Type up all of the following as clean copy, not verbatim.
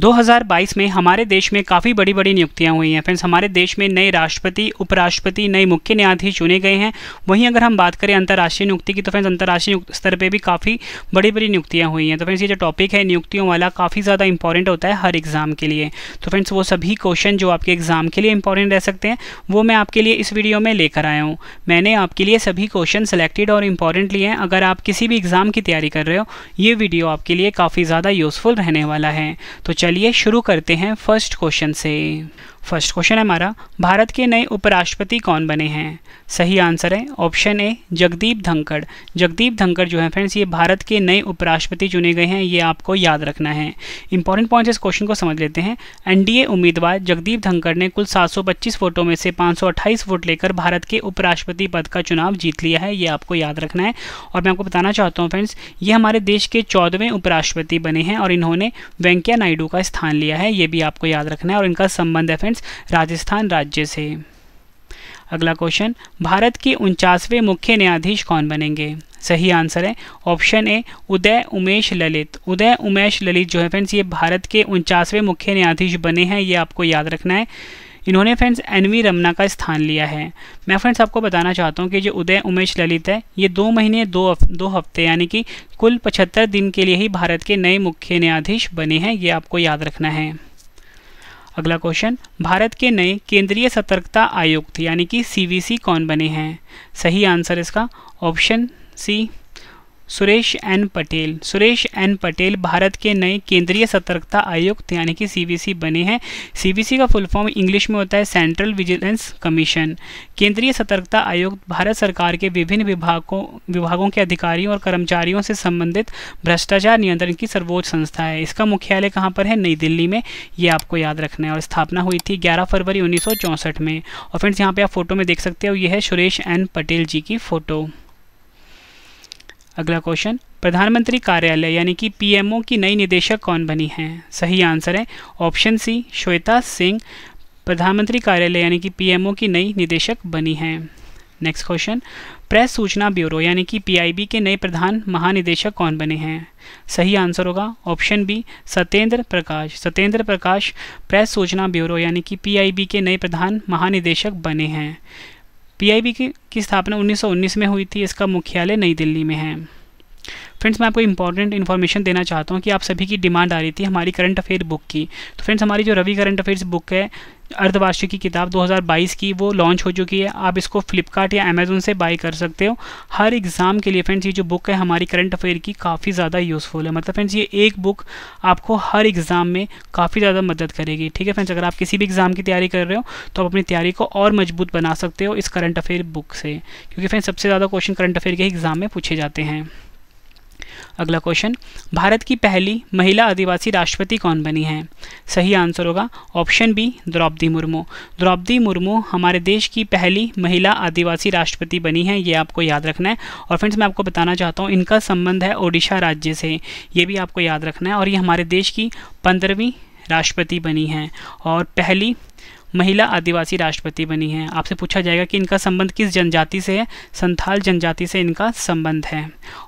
2022 में हमारे देश में काफ़ी बड़ी बड़ी नियुक्तियां हुई हैं फ्रेंड्स। हमारे देश में नए राष्ट्रपति, उपराष्ट्रपति, नए मुख्य न्यायाधीश चुने गए हैं। वहीं अगर हम बात करें अंतर्राष्ट्रीय नियुक्ति की तो फ्रेंड्स अंतर्राष्ट्रीय स्तर पे भी काफ़ी बड़ी बड़ी नियुक्तियां हुई हैं। तो फ्रेंड्स ये जो टॉपिक है नियुक्तियों वाला काफ़ी ज़्यादा इंपॉर्टेंट होता है हर एग्ज़ाम के लिए। तो फ्रेंड्स वो सभी क्वेश्चन जो आपके एग्ज़ाम के लिए इंपॉर्टेंट रह सकते हैं वो मैं आपके लिए इस वीडियो में लेकर आया हूँ। मैंने आपके लिए सभी क्वेश्चन सेलेक्टेड और इम्पॉर्टेंट लिए हैं। अगर आप किसी भी एग्ज़ाम की तैयारी कर रहे हो ये वीडियो आपके लिए काफ़ी ज़्यादा यूज़फुल रहने वाला है। तो चलिए शुरू करते हैं फर्स्ट क्वेश्चन से। फर्स्ट क्वेश्चन है हमारा, भारत के नए उपराष्ट्रपति कौन बने हैं? सही आंसर है ऑप्शन ए जगदीप धनखड़। जगदीप धनखड़ जो है फ्रेंड्स ये भारत के नए उपराष्ट्रपति चुने गए हैं, ये आपको याद रखना है। इंपॉर्टेंट पॉइंट्स इस क्वेश्चन को समझ लेते हैं। एनडीए उम्मीदवार जगदीप धनखड़ ने कुल 725 वोटों में से 528 वोट लेकर भारत के उपराष्ट्रपति पद का चुनाव जीत लिया है, ये आपको याद रखना है। और मैं आपको बताना चाहता हूँ फ्रेंड्स ये हमारे देश के 14वें उपराष्ट्रपति बने हैं और इन्होंने वेंकैया नायडू का स्थान लिया है, ये भी आपको याद रखना है। और इनका संबंध है फ्रेंड्स राजस्थान राज्य से। अगला क्वेश्चन, भारत के 49वें मुख्य न्यायाधीश कौन बनेंगे? सही आंसर है ऑप्शन ए उदय उमेश ललित। उदय उमेश ललित जो है फ्रेंड्स ये भारत के 49वें मुख्य न्यायाधीश बने हैं, ये आपको याद रखना है। इन्होंने फ्रेंड्स एनवी रमना का स्थान लिया है। मैं फ्रेंड्स आपको बताना चाहता हूँ कि जो उदय उमेश ललित है ये 2 महीने 2 हफ्ते यानी कि कुल 75 दिन के लिए ही भारत के नए मुख्य न्यायाधीश बने हैं, ये आपको याद रखना है। अगला क्वेश्चन, भारत के नए केंद्रीय सतर्कता आयुक्त यानी कि सीवीसी कौन बने हैं? सही आंसर इसका option C Suresh N Patel. Suresh N Patel Bharat के नए केंद्रीय सतर्कता आयुक्त यानी कि सीवीसी बने हैं। सीवीसी का फुल फॉर्म इंग्लिश में होता है सेंट्रल विजिलेंस कमीशन। केंद्रीय सतर्कता आयुक्त भारत सरकार के विभिन्न विभागों के अधिकारियों और कर्मचारियों से संबंधित भ्रष्टाचार नियंत्रण की सर्वोच्च संस्था है। इसका मुख्यालय कहाँ पर है? नई दिल्ली में, ये आपको याद रखना है। और स्थापना हुई थी 11 फरवरी 1964 में। और फ्रेंड्स यहाँ पे आप फोटो में देख सकते हो, ये है सुरेश एन पटेल जी की फोटो। अगला क्वेश्चन, प्रधानमंत्री कार्यालय यानी कि पीएमओ की नई निदेशक कौन बनी हैं? सही आंसर है ऑप्शन सी श्वेता सिंह। प्रधानमंत्री कार्यालय यानी कि पीएमओ की नई निदेशक बनी हैं। नेक्स्ट क्वेश्चन, प्रेस सूचना ब्यूरो यानी कि पीआईबी के नए प्रधान महानिदेशक कौन बने हैं? सही आंसर होगा ऑप्शन बी सत्येंद्र प्रकाश। सत्येंद्र प्रकाश प्रेस सूचना ब्यूरो यानी कि पीआईबी के नए प्रधान महानिदेशक बने हैं। पीआईबी की स्थापना 1919 में हुई थी। इसका मुख्यालय नई दिल्ली में है। फ्रेंड्स मैं आपको इंपॉर्टेंट इन्फॉर्मेशन देना चाहता हूँ कि आप सभी की डिमांड आ रही थी हमारी करंट अफेयर बुक की। तो फ्रेंड्स हमारी जो रवि करंट अफेयर्स बुक है अर्धवार्षिक की किताब 2022 की वो लॉन्च हो चुकी है। आप इसको फ्लिपकार्ट या अमेजोन से बाय कर सकते हो हर एग्ज़ाम के लिए। फ्रेंड्स ये जो बुक है हमारी करंट अफेयर की काफ़ी ज़्यादा यूज़फुल है। मतलब फ्रेंड्स ये एक बुक आपको हर एग्ज़ाम में काफ़ी ज़्यादा मदद करेगी। ठीक है फ्रेंड्स, अगर आप किसी भी एग्ज़ाम की तैयारी कर रहे हो तो आप अपनी तैयारी को और मजबूत बना सकते हो इस करंट अफेयर बुक से, क्योंकि फ्रेंड्स सबसे ज़्यादा क्वेश्चन करंट अफेयर के एग्ज़ाम में पूछे जाते हैं। अगला क्वेश्चन, भारत की पहली महिला आदिवासी राष्ट्रपति कौन बनी हैं? सही आंसर होगा ऑप्शन बी द्रौपदी मुर्मू। द्रौपदी मुर्मू हमारे देश की पहली महिला आदिवासी राष्ट्रपति बनी हैं, ये आपको याद रखना है। और फ्रेंड्स मैं आपको बताना चाहता हूँ इनका संबंध है ओडिशा राज्य से, ये भी आपको याद रखना है। और ये हमारे देश की 15वीं राष्ट्रपति बनी हैं और पहली महिला आदिवासी राष्ट्रपति बनी हैं। आपसे पूछा जाएगा कि इनका संबंध किस जनजाति से है? संथाल जनजाति से इनका संबंध है।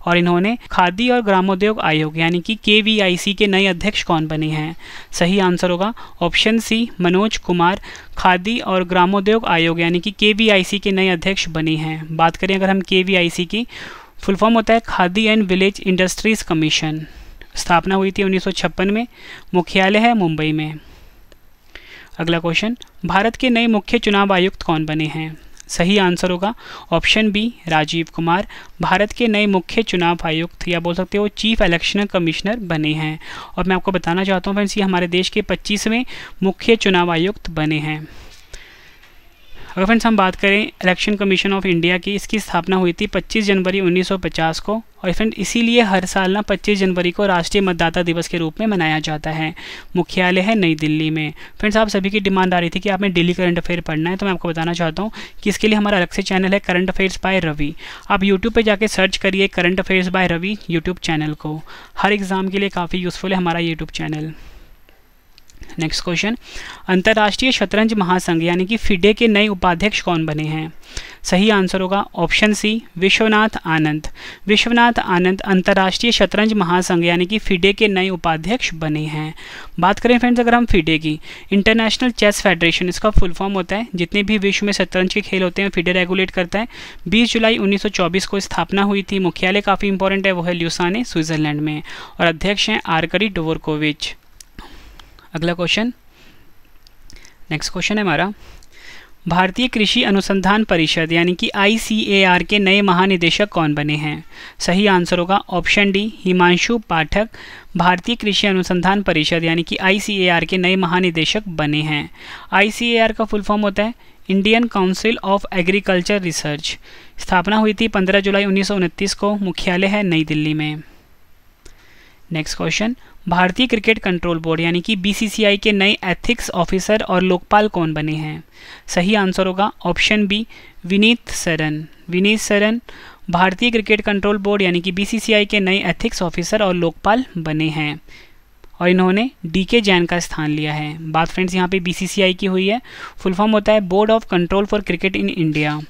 और इन्होंने खादी और ग्रामोद्योग आयोग यानी कि KVIC के नए अध्यक्ष कौन बने हैं? सही आंसर होगा ऑप्शन सी मनोज कुमार। खादी और ग्रामोद्योग आयोग यानी कि KVIC के नए अध्यक्ष बने हैं। बात करें अगर हम KVIC की, फुल फॉर्म होता है khadi and village industries commission. स्थापना हुई थी 1956 में। मुख्यालय है मुंबई में। अगला क्वेश्चन, भारत के नए मुख्य चुनाव आयुक्त कौन बने हैं? सही आंसर होगा ऑप्शन बी राजीव कुमार। भारत के नए मुख्य चुनाव आयुक्त या बोल सकते हो चीफ इलेक्शन कमिश्नर बने हैं। और मैं आपको बताना चाहता हूँ फ्रेंड्स ये हमारे देश के 25वें मुख्य चुनाव आयुक्त बने हैं। अगर फ्रेंड्स हम बात करें इलेक्शन कमीशन ऑफ इंडिया की, इसकी स्थापना हुई थी 25 जनवरी 1950 को। और फ्रेंड इसीलिए हर साल ना 25 जनवरी को राष्ट्रीय मतदाता दिवस के रूप में मनाया जाता है। मुख्यालय है नई दिल्ली में। फ्रेंड्स आप सभी की डिमांड आ रही थी कि आपने डेली करंट अफेयर पढ़ना है, तो मैं आपको बताना चाहता हूँ कि इसके लिए हमारा अलग से चैनल है करंट अफेयर्स बाय रवि। आप यूट्यूब पर जाके सर्च करिए current affairs by Ravi YouTube channel को। हर एग्ज़ाम के लिए काफ़ी यूज़फुल है हमारा यूट्यूब चैनल। नेक्स्ट क्वेश्चन, अंतर्राष्ट्रीय शतरंज महासंघ यानी कि फिडे के नए उपाध्यक्ष कौन बने हैं? सही आंसर होगा ऑप्शन सी, विश्वनाथ आनंद। विश्वनाथ आनंद अंतर्राष्ट्रीय शतरंज महासंघ यानी कि फिडे के नए उपाध्यक्ष बने हैं। बात करें फ्रेंड्स अगर हम फिडे की, इंटरनेशनल चेस फेडरेशन इसका फुल फॉर्म होता है। जितने भी विश्व में शतरंज के खेल होते हैं फिडे रेगुलेट करता है। 20 जुलाई 1924 को स्थापना हुई थी। मुख्यालय काफ़ी इंपॉर्टेंट है, वो है ल्यूसाने स्विट्जरलैंड में, और अध्यक्ष हैं आर्कडी डोवरकोविच। अगला क्वेश्चन, नेक्स्ट क्वेश्चन है हमारा, भारतीय कृषि अनुसंधान परिषद यानी कि ICAR के नए महानिदेशक कौन बने हैं? सही आंसर होगा ऑप्शन डी, हिमांशु पाठक। भारतीय कृषि अनुसंधान परिषद यानी कि ICAR के नए महानिदेशक बने हैं। ICAR का फुल फॉर्म होता है Indian council of agriculture research. स्थापना हुई थी 15 जुलाई 1929 को। मुख्यालय है नई दिल्ली में। नेक्स्ट क्वेश्चन, भारतीय क्रिकेट कंट्रोल बोर्ड यानी कि BCCI के नए एथिक्स ऑफिसर और लोकपाल कौन बने हैं? सही आंसर होगा ऑप्शन बी, विनीत सरन। विनीत सरन भारतीय क्रिकेट कंट्रोल बोर्ड यानी कि BCCI के नए एथिक्स ऑफिसर और लोकपाल बने हैं, और इन्होंने DK जैन का स्थान लिया है। बात फ्रेंड्स यहाँ पे BCCI की हुई है। फुल फॉर्म होता है board of control for cricket in India.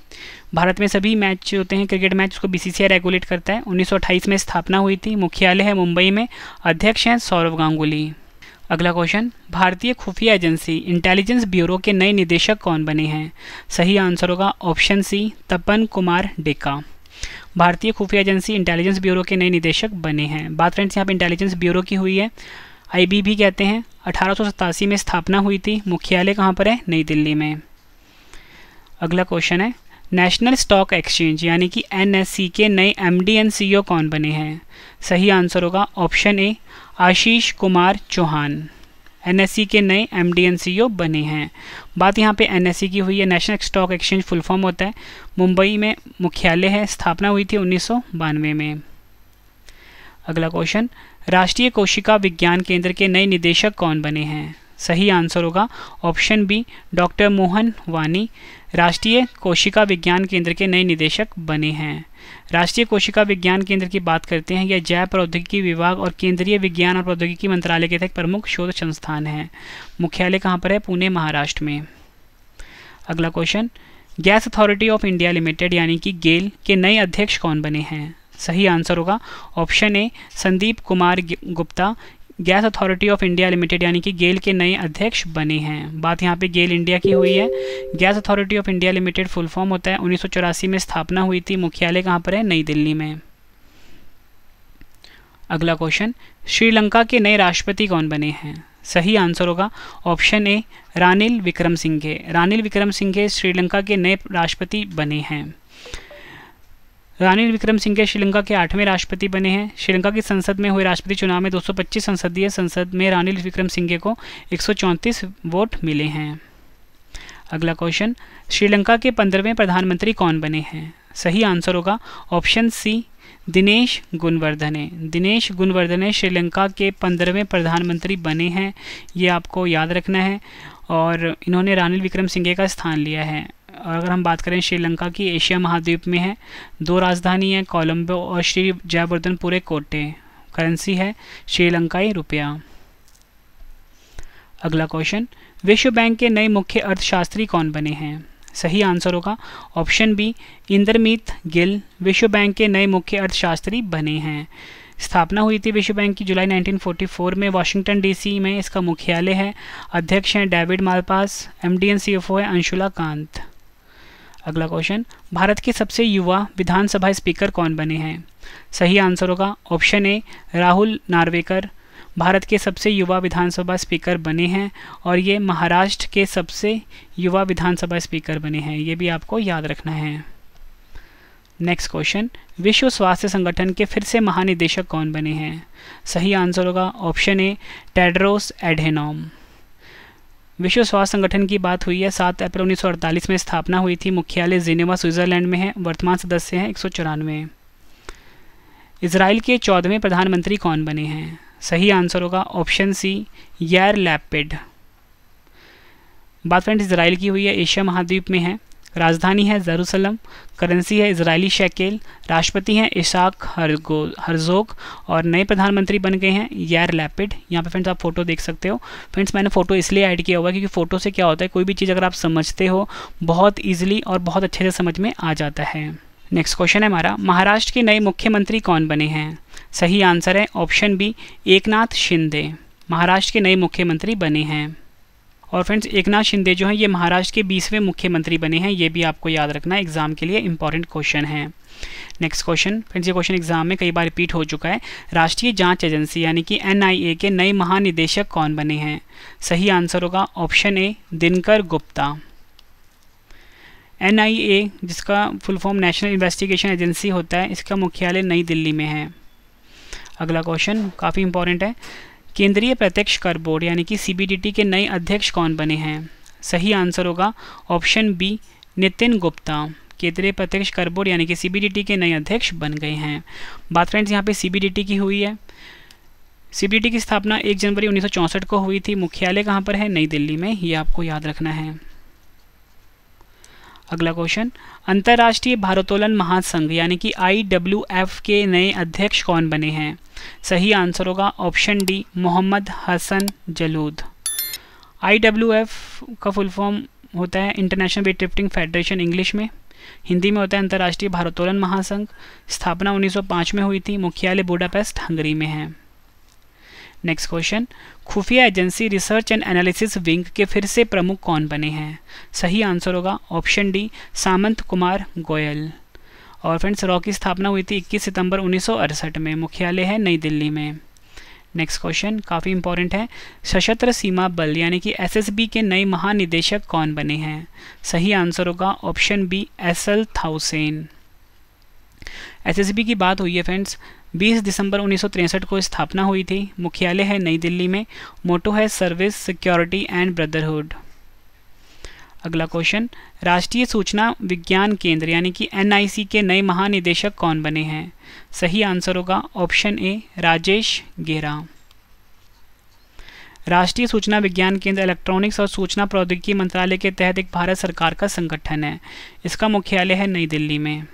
Bharat में सभी मैच होते हैं क्रिकेट मैच, उसको BCCI रेगुलेट करता है। 1928 में स्थापना हुई थी। मुख्यालय है मुंबई में। अध्यक्ष हैं सौरव गांगुली। अगला क्वेश्चन, भारतीय खुफिया एजेंसी इंटेलिजेंस ब्यूरो के नए निदेशक कौन बने हैं? सही आंसर होगा ऑप्शन सी, तपन कुमार डेका। भारतीय खुफिया एजेंसी इंटेलिजेंस ब्यूरो के नए निदेशक बने हैं। बात फ्रेंड्स यहाँ पे इंटेलिजेंस ब्यूरो की हुई है, IB भी कहते हैं। 1887 में स्थापना हुई थी। मुख्यालय कहाँ पर है? नई दिल्ली में। अगला क्वेश्चन है, नेशनल स्टॉक एक्सचेंज यानी कि NSE के नए MD एंड CEO कौन बने हैं? सही आंसर होगा option A, Ashish Kumar Chauhan. NSE के नए MD एंड CEO बने हैं। बात यहाँ पे NSE की हुई है, national stock exchange full form होता है। मुंबई में मुख्यालय है। स्थापना हुई थी 1992 में। अगला क्वेश्चन, राष्ट्रीय कोशिका विज्ञान केंद्र के नए निदेशक कौन बने हैं? सही आंसर होगा ऑप्शन बी, डॉक्टर मोहन वानी। राष्ट्रीय कोशिका विज्ञान केंद्र के नए निदेशक बने हैं। राष्ट्रीय कोशिका विज्ञान केंद्र की बात करते हैं, यह जैव प्रौद्योगिकी विभाग और केंद्रीय विज्ञान और प्रौद्योगिकी मंत्रालय के तहत प्रमुख शोध संस्थान है। मुख्यालय कहाँ पर है? पुणे महाराष्ट्र में। अगला question, gas authority of India limited यानी कि गेल के नए अध्यक्ष कौन बने हैं? सही आंसर होगा option A, Sandeep Kumar Gupta. Gas authority of India limited यानी कि गेल के नए अध्यक्ष बने हैं। बात यहाँ पे गेल इंडिया की हुई है। Gas authority of India limited full form होता है। 1984 में स्थापना हुई थी। मुख्यालय कहाँ पर है? नई दिल्ली में। अगला क्वेश्चन, श्रीलंका के नए राष्ट्रपति कौन बने हैं? सही आंसर होगा ऑप्शन ए, रानिल विक्रमसिंघे। रानिल विक्रमसिंघे श्रीलंका के नए राष्ट्रपति बने हैं। रानिल विक्रमसिंघे श्रीलंका के 8वें राष्ट्रपति बने हैं। श्रीलंका की संसद में हुए राष्ट्रपति चुनाव में 225 संसदीय संसद में रानिल विक्रमसिंघे को 134 वोट मिले हैं। अगला क्वेश्चन, श्रीलंका के 15वें प्रधानमंत्री कौन बने हैं? सही आंसर होगा ऑप्शन सी, दिनेश गुणवर्धने। दिनेश गुणवर्धने श्रीलंका के 15वें प्रधानमंत्री बने हैं। ये आपको याद रखना है, और इन्होंने रानिल विक्रमसिंघे का स्थान लिया है। और अगर हम बात करें श्रीलंका की, एशिया महाद्वीप में है। 2 राजधानी है, कोलंबो और श्री जयवर्धनपुरे कोटे। करेंसी है श्रीलंकाई रुपया। अगला क्वेश्चन, विश्व बैंक के नए मुख्य अर्थशास्त्री कौन बने हैं? सही आंसर होगा ऑप्शन बी, इंद्रमीत गिल। विश्व बैंक के नए मुख्य अर्थशास्त्री बने हैं। स्थापना हुई थी विश्व बैंक की जुलाई 1944 में। वाशिंगटन DC में इसका मुख्यालय है। अध्यक्ष हैं David Malpass. MD and CFO है अंशुला कांत। अगला क्वेश्चन, भारत के सबसे युवा विधानसभा स्पीकर कौन बने हैं? सही आंसर होगा ऑप्शन ए, राहुल नार्वेकर। भारत के सबसे युवा विधानसभा स्पीकर बने हैं, और ये महाराष्ट्र के सबसे युवा विधानसभा स्पीकर बने हैं। ये भी आपको याद रखना है। नेक्स्ट क्वेश्चन, विश्व स्वास्थ्य संगठन के फिर से महानिदेशक कौन बने हैं? सही आंसर होगा ऑप्शन ए, टेड्रोस एडहेनॉम। विश्व स्वास्थ्य संगठन की बात हुई है। 7 अप्रैल 1948 में स्थापना हुई थी। मुख्यालय जिनेवा स्विट्जरलैंड में है। वर्तमान सदस्य हैं 194। इजराइल के 14वें प्रधानमंत्री कौन बने हैं? सही आंसर होगा ऑप्शन सी, यार लैपिड। बात फ्रेंड्स इजराइल की हुई है, एशिया महाद्वीप में है। राजधानी है जेरूसलम, करेंसी है इजरायली शेकेल, राष्ट्रपति हैं इसाक हर्जोग और नए प्रधानमंत्री बन गए हैं यार लैपिड। यहाँ पे फ्रेंड्स आप फोटो देख सकते हो। फ्रेंड्स मैंने फोटो इसलिए ऐड किया हुआ है क्योंकि फोटो से क्या होता है, कोई भी चीज़ अगर आप समझते हो बहुत ईजिली और बहुत अच्छे से समझ में आ जाता है। नेक्स्ट क्वेश्चन है हमारा, महाराष्ट्र के नए मुख्यमंत्री कौन बने हैं? सही आंसर है ऑप्शन बी एकनाथ शिंदे, महाराष्ट्र के नए मुख्यमंत्री बने हैं। और फ्रेंड्स एकनाथ शिंदे जो हैं ये महाराष्ट्र के 20वें मुख्यमंत्री बने हैं, ये भी आपको याद रखना है, एग्जाम के लिए इंपॉर्टेंट क्वेश्चन है। नेक्स्ट क्वेश्चन, फ्रेंड्स ये क्वेश्चन एग्जाम में कई बार रिपीट हो चुका है। राष्ट्रीय जांच एजेंसी यानी कि NIA के नए महानिदेशक कौन बने हैं? सही आंसर होगा ऑप्शन ए दिनकर गुप्ता। NIA जिसका full form national investigation agency होता है, इसका मुख्यालय नई दिल्ली में है। अगला क्वेश्चन काफ़ी इंपॉर्टेंट है, केंद्रीय प्रत्यक्ष कर बोर्ड यानी कि CBDT के नए अध्यक्ष कौन बने हैं? सही आंसर होगा ऑप्शन बी नितिन गुप्ता। केंद्रीय प्रत्यक्ष कर बोर्ड यानी कि CBDT के नए अध्यक्ष बन गए हैं। बात फ्रेंड्स यहाँ पे CBDT की हुई है। CBDT की स्थापना 1 जनवरी 1964 को हुई थी। मुख्यालय कहाँ पर है? नई दिल्ली में, ये आपको याद रखना है। अगला क्वेश्चन, अंतर्राष्ट्रीय भारोत्तोलन महासंघ यानी कि IWF के नए अध्यक्ष कौन बने हैं? सही आंसर होगा option D Mohammed Hasan Jalood. IWF का फुल फॉर्म होता है International Weight Lifting Federation English में, हिंदी में होता है अंतर्राष्ट्रीय भारोत्तोलन महासंघ। स्थापना 1905 में हुई थी। मुख्यालय बुडापेस्ट हंगरी में है। नेक्स्ट क्वेश्चन, खुफिया agency research and analysis wing के फिर से प्रमुख कौन बने हैं? सही आंसर होगा ऑप्शन डी सामंत कुमार गोयल। और फ्रेंड्स रॉ की स्थापना हुई थी 21 सितंबर 1968 में। मुख्यालय है नई दिल्ली में। नेक्स्ट क्वेश्चन काफ़ी इंपॉर्टेंट है, सशस्त्र सीमा बल यानी कि SSB के नए महानिदेशक कौन बने हैं? सही आंसर होगा ऑप्शन बी SL थाउसेन। SSB की बात हुई है फ्रेंड्स, 20 दिसंबर 1963 को स्थापना हुई थी। मुख्यालय है नई दिल्ली में। मोटो है सर्विस, सिक्योरिटी एंड ब्रदरहुड। अगला क्वेश्चन, राष्ट्रीय सूचना विज्ञान केंद्र यानी कि NIC के नए महानिदेशक कौन बने हैं? सही आंसर होगा ऑप्शन ए राजेश गेरा। राष्ट्रीय सूचना विज्ञान केंद्र इलेक्ट्रॉनिक्स और सूचना प्रौद्योगिकी मंत्रालय के तहत एक भारत सरकार का संगठन है। इसका मुख्यालय है नई दिल्ली में।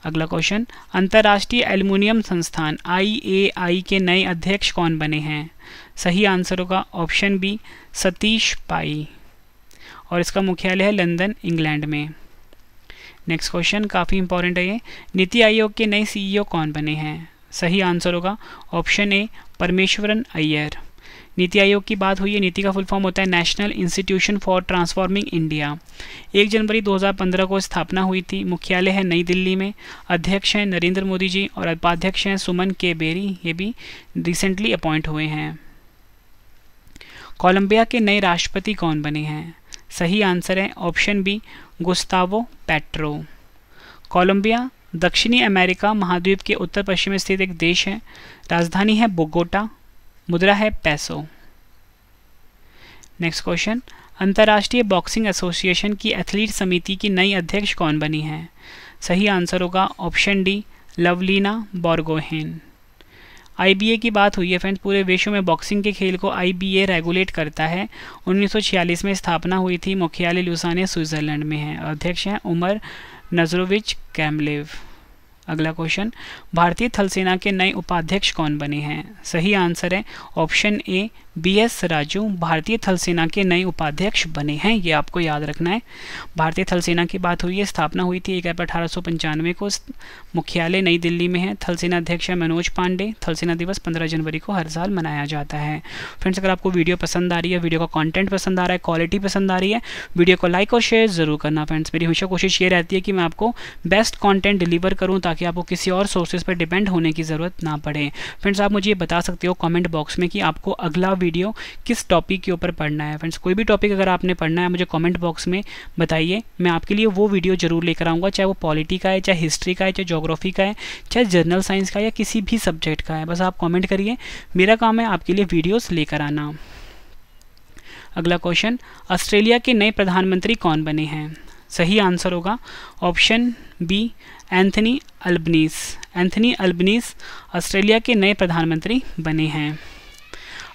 अगला क्वेश्चन, अंतर्राष्ट्रीय एल्युमिनियम संस्थान IAI के नए अध्यक्ष कौन बने हैं? सही आंसर होगा ऑप्शन बी सतीश पाई और इसका मुख्यालय है लंदन इंग्लैंड में। नेक्स्ट क्वेश्चन काफ़ी इंपॉर्टेंट है ये, नीति आयोग के नए CEO कौन बने हैं? सही आंसर होगा ऑप्शन ए परमेश्वरन अय्यर। नीति आयोग की बात हुई है, नीति का फुल फॉर्म होता है national institution for transforming India. 1 जनवरी 2015 को स्थापना हुई थी। मुख्यालय है नई दिल्ली में। अध्यक्ष हैं नरेंद्र मोदी जी और उपाध्यक्ष हैं सुमन के बेरी, ये भी रिसेंटली अपॉइंट हुए हैं। कोलंबिया के नए राष्ट्रपति कौन बने हैं? सही आंसर है option B Gustavo Petro. Colombia दक्षिणी अमेरिका महाद्वीप के उत्तर पश्चिम में स्थित एक देश है। राजधानी है बोगोटा। मुद्रा है पैसो। नेक्स्ट क्वेश्चन, अंतर्राष्ट्रीय बॉक्सिंग एसोसिएशन की एथलीट समिति की नई अध्यक्ष कौन बनी है? सही आंसर होगा option D Lovlina Borgohain. IBA की बात हुई है फ्रेंड्स, पूरे विश्व में बॉक्सिंग के खेल को IBA रेगुलेट करता है। 1946 में स्थापना हुई थी। मुख्यालय लुसाने स्विट्जरलैंड में है। अध्यक्ष हैं उमर नजरोविच कैमलेव। अगला क्वेश्चन, भारतीय थल सेना के नए उपाध्यक्ष कौन बने हैं? सही आंसर है ऑप्शन ए BS राजू। भारतीय थल सेना के नए उपाध्यक्ष बने हैं, ये आपको याद रखना है। भारतीय थल सेना की बात हुई है, स्थापना हुई थी 1 अप्रैल 1895 को। मुख्यालय नई दिल्ली में है। थल सेना अध्यक्ष है मनोज पांडे। थल सेना दिवस 15 जनवरी को हर साल मनाया जाता है। फ्रेंड्स अगर आपको वीडियो पसंद आ रही है, वीडियो का कंटेंट पसंद आ रहा है, क्वालिटी पसंद आ रही है, वीडियो को लाइक और शेयर जरूर करना। फ्रेंड्स मेरी हमेशा कोशिश ये रहती है कि मैं आपको बेस्ट कंटेंट डिलीवर करूँ ताकि आपको किसी और सोर्सेज पर डिपेंड होने की ज़रूरत ना पड़े। फ्रेंड्स आप मुझे ये बता सकते हो कमेंट बॉक्स में कि आपको अगला वीडियो किस टॉपिक के ऊपर पढ़ना है। फ्रेंड्स कोई भी टॉपिक अगर आपने पढ़ना है मुझे कमेंट बॉक्स में बताइए, मैं आपके लिए वो वीडियो जरूर लेकर आऊँगा, चाहे वो पॉलिटी का है, चाहे हिस्ट्री का है, चाहे ज्योग्राफी का है, चाहे जनरल साइंस का या किसी भी सब्जेक्ट का है। बस आप कमेंट करिए, मेरा काम है आपके लिए वीडियोस लेकर आना। अगला क्वेश्चन, ऑस्ट्रेलिया के नए प्रधानमंत्री कौन बने हैं? सही आंसर होगा option B Anthony Albanese. Anthony Albanese Australia के नए प्रधानमंत्री बने हैं।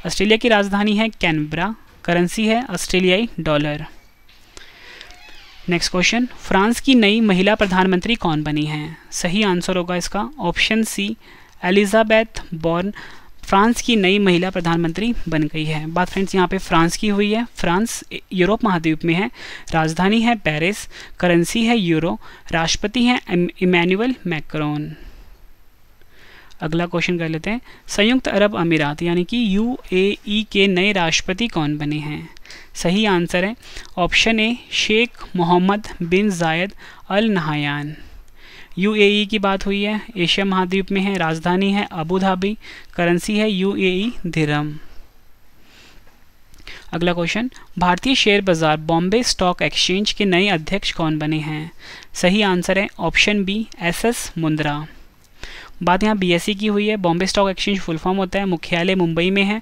ऑस्ट्रेलिया की राजधानी है कैनबरा। करेंसी है ऑस्ट्रेलियाई डॉलर। नेक्स्ट क्वेश्चन, फ्रांस की नई महिला प्रधानमंत्री कौन बनी हैं? सही आंसर होगा इसका option C, Elizabeth Borne France की नई महिला प्रधानमंत्री बन गई है। बात फ्रेंड्स यहाँ पे फ्रांस की हुई है। फ्रांस यूरोप महाद्वीप में है। राजधानी है पेरिस, करेंसी है यूरो, राष्ट्रपति हैं इमैनुअल मैक्रोन। अगला क्वेश्चन कर लेते हैं, संयुक्त अरब अमीरात यानी कि यूएई के नए राष्ट्रपति कौन बने हैं? सही आंसर है ऑप्शन ए, शेख मोहम्मद बिन जायद अल नहायान। यूएई की बात हुई है, एशिया महाद्वीप में है, राजधानी है अबू धाबी, करेंसी है यूएई दिरहम। अगला क्वेश्चन, भारतीय शेयर बाजार बॉम्बे स्टॉक एक्सचेंज के नए अध्यक्ष कौन बने हैं? सही आंसर है ऑप्शन बी, एसएस मुंद्रा। बात यहाँ बीएसई की हुई है। Bombay stock exchange full form होता है, मुख्यालय मुंबई में है।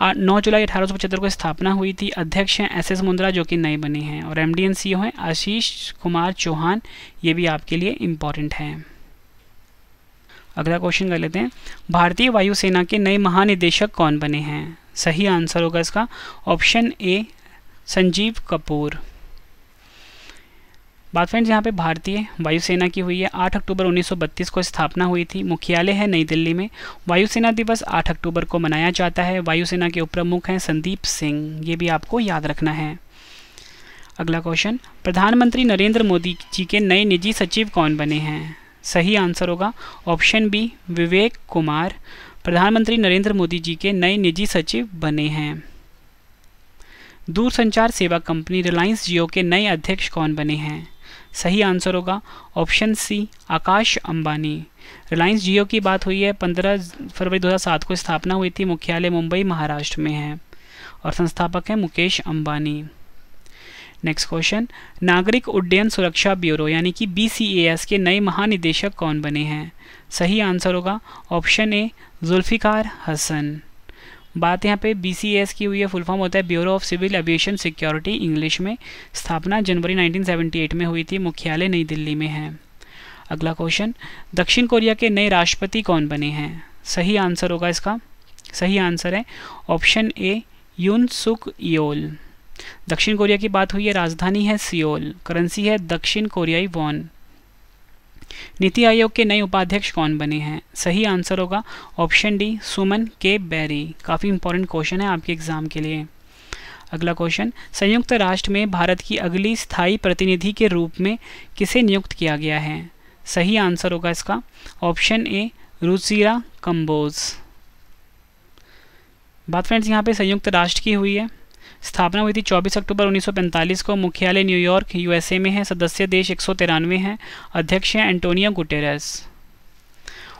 9 जुलाई 1875 को स्थापना हुई थी। अध्यक्ष हैं एसएस मुंद्रा जो कि नए बने हैं, और एमडी एंड सीईओ हैं आशीष कुमार चौहान। ये भी आपके लिए इम्पॉर्टेंट है। अगला क्वेश्चन कर लेते हैं, भारतीय वायुसेना के नए महानिदेशक कौन बने हैं? सही आंसर होगा इसका ऑप्शन ए, संजीव कपूर। बात फ्रेंड्स यहाँ पे भारतीय वायुसेना की हुई है। 8 अक्टूबर 1932 को स्थापना हुई थी। मुख्यालय है नई दिल्ली में। वायुसेना दिवस 8 अक्टूबर को मनाया जाता है। वायुसेना के उप प्रमुख हैं संदीप सिंह। ये भी आपको याद रखना है। अगला क्वेश्चन, प्रधानमंत्री नरेंद्र मोदी जी के नए निजी सचिव कौन बने हैं? सही आंसर होगा ऑप्शन बी, विवेक कुमार। प्रधानमंत्री नरेंद्र मोदी जी के नए निजी सचिव बने हैं। दूरसंचार सेवा कंपनी रिलायंस जियो के नए अध्यक्ष कौन बने हैं? सही आंसर होगा ऑप्शन सी, आकाश अंबानी। रिलायंस जियो की बात हुई है। 15 फरवरी 2007 को स्थापना हुई थी। मुख्यालय मुंबई महाराष्ट्र में है, और संस्थापक हैं मुकेश अंबानी। नेक्स्ट क्वेश्चन, नागरिक उड्डयन सुरक्षा ब्यूरो यानी कि BCAS के नए महानिदेशक कौन बने हैं? सही आंसर होगा ऑप्शन ए, जुल्फिकार हसन। बात यहाँ पे BCAS की हुई है। फुल फॉर्म होता है Bureau of Civil Aviation Security English में। स्थापना जनवरी 1978 में हुई थी। मुख्यालय नई दिल्ली में है। अगला क्वेश्चन, दक्षिण कोरिया के नए राष्ट्रपति कौन बने हैं? सही आंसर होगा इसका, सही आंसर है ऑप्शन ए, यून सुक योल। दक्षिण कोरिया की बात हुई है। राजधानी है सियोल, करेंसी है दक्षिण कोरियाई वॉन। नीति आयोग के नए उपाध्यक्ष कौन बने हैं? सही आंसर होगा ऑप्शन डी, सुमन के बैरी। काफ़ी इंपॉर्टेंट क्वेश्चन है आपके एग्जाम के लिए। अगला क्वेश्चन, संयुक्त राष्ट्र में भारत की अगली स्थायी प्रतिनिधि के रूप में किसे नियुक्त किया गया है? सही आंसर होगा इसका ऑप्शन ए, रुचिरा कंबोज। बात फ्रेंड्स यहाँ पे संयुक्त राष्ट्र की हुई है। स्थापना हुई थी 24 अक्टूबर 1945 को। मुख्यालय न्यूयॉर्क USA में है। सदस्य देश 193 हैं। अध्यक्ष हैं Antonio Guterres.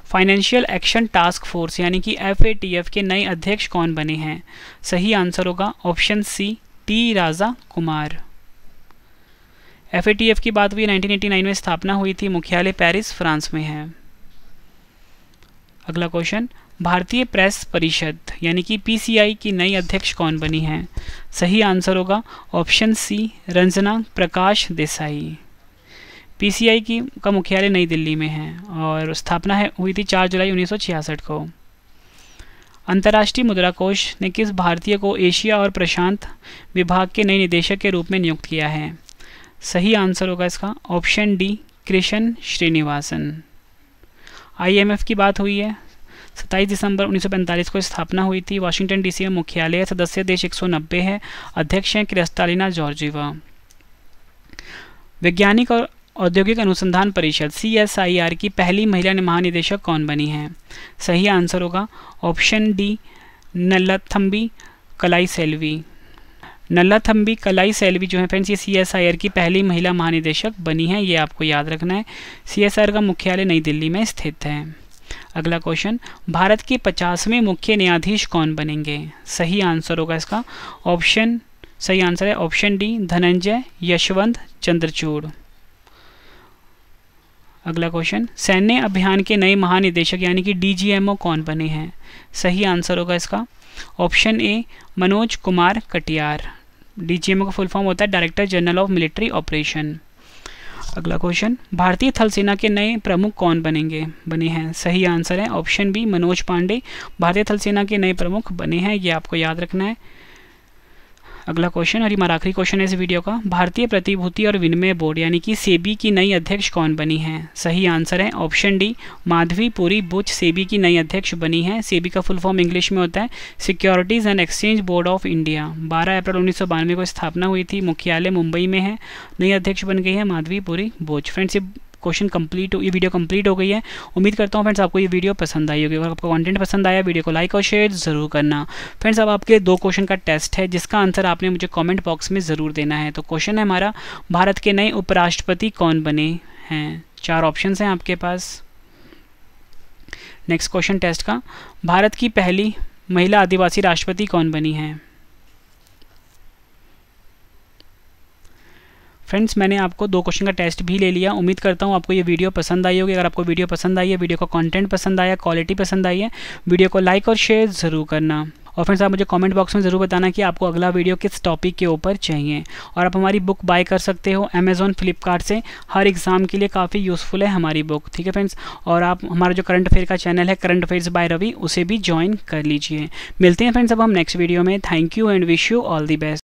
Financial action task force यानी कि FATF के नए अध्यक्ष कौन बने हैं? सही आंसर होगा option C, T Raja Kumar. FATF की बात हुई 1989 में स्थापना हुई थी। मुख्यालय पेरिस फ्रांस में है। अगला क्वेश्चन, भारतीय प्रेस परिषद यानी कि PCI की नई अध्यक्ष कौन बनी है? सही आंसर होगा option C, Ranjana Prakash Desai. PCI का मुख्यालय नई दिल्ली में है, और स्थापना हुई थी 4 जुलाई 1966 को। अंतर्राष्ट्रीय मुद्रा कोष ने किस भारतीय को एशिया और प्रशांत विभाग के नए निदेशक के रूप में नियुक्त किया है? सही आंसर होगा इसका option D, Krishna Srinivasan. IMF की बात हुई है। 27 दिसंबर 1945 को स्थापना हुई थी। वाशिंगटन DC में मुख्यालय है। सदस्य देश 190 है। अध्यक्ष हैं क्रिस्टालिना जॉर्जीवा। वैज्ञानिक और औद्योगिक अनुसंधान परिषद CSIR की पहली महिला महानिदेशक कौन बनी है? सही आंसर होगा ऑप्शन डी, नल्लाथम्बी कलाई सेल्वी। नल्लाथम्बी कलाई सेल्वी जो है फ्रेंड्स, ये CSIR की पहली महिला महानिदेशक बनी है। ये आपको याद रखना है। CSIR का मुख्यालय नई दिल्ली में स्थित है। अगला क्वेश्चन, भारत के 50वें मुख्य न्यायाधीश कौन बनेंगे? सही आंसर होगा इसका सही आंसर है ऑप्शन डी, धनंजय यशवंत चंद्रचूड़। अगला क्वेश्चन, सैन्य अभियान के नए महानिदेशक यानी कि DGMO कौन बने हैं? सही आंसर होगा इसका option A, Manoj Kumar Katiyar. DGMO का फुल फॉर्म होता है director general of military operation. अगला क्वेश्चन, भारतीय थल सेना के नए प्रमुख कौन बने हैं? सही आंसर है ऑप्शन बी, मनोज पांडे। भारतीय थल सेना के नए प्रमुख बने हैं। ये आपको याद रखना है। अगला क्वेश्चन और हमारा आखिरी क्वेश्चन है इस वीडियो का, भारतीय प्रतिभूति और विनिमय बोर्ड यानी कि सेबी की नई अध्यक्ष कौन बनी है? सही आंसर है ऑप्शन डी, माधवी पुरी बुच सेबी की नई अध्यक्ष बनी है। सेबी का फुल फॉर्म इंग्लिश में होता है securities and exchange board of India. 12 अप्रैल 1992 को स्थापना हुई थी, मुख्यालय मुंबई में है। नई अध्यक्ष बन गई है माधवी पुरी बुच। फ्रेंड्स, ये वीडियो कंप्लीट हो गई है। उम्मीद करता हूँ फ्रेंड्स आपको ये वीडियो पसंद आई होगी। अगर आपको कंटेंट पसंद आया वीडियो को लाइक और शेयर ज़रूर करना। फ्रेंड्स, अब आपके 2 क्वेश्चन का टेस्ट है जिसका आंसर आपने मुझे कमेंट बॉक्स में ज़रूर देना है। तो क्वेश्चन है हमारा, भारत के नए उपराष्ट्रपति कौन बने हैं? 4 ऑप्शन हैं आपके पास। नेक्स्ट क्वेश्चन टेस्ट का, भारत की पहली महिला आदिवासी राष्ट्रपति कौन बनी है? फ्रेंड्स, मैंने आपको 2 क्वेश्चन का टेस्ट भी ले लिया। उम्मीद करता हूँ आपको ये वीडियो पसंद आई होगी। अगर आपको वीडियो पसंद आई है, वीडियो का कंटेंट पसंद आया, क्वालिटी पसंद आई है, वीडियो को लाइक और शेयर ज़रूर करना। और फ्रेंड्स, आप मुझे कमेंट बॉक्स में ज़रूर बताना कि आपको अगला वीडियो किस टॉपिक के ऊपर चाहिए। और आप हमारी बुक बाय कर सकते हो अमेज़ॉन फ्लिपकार्ट से। हर एग्ज़ाम के लिए काफ़ी यूज़फुल है हमारी बुक, ठीक है फ्रेंड्स। और आप हमारा जो करंट अफेयर का चैनल है करंट अफेयर्स बाय रवि, उसे भी ज्वाइन कर लीजिए। मिलते हैं फ्रेंड्स अब हम नेक्स्ट वीडियो में। Thank you and wish you all the best.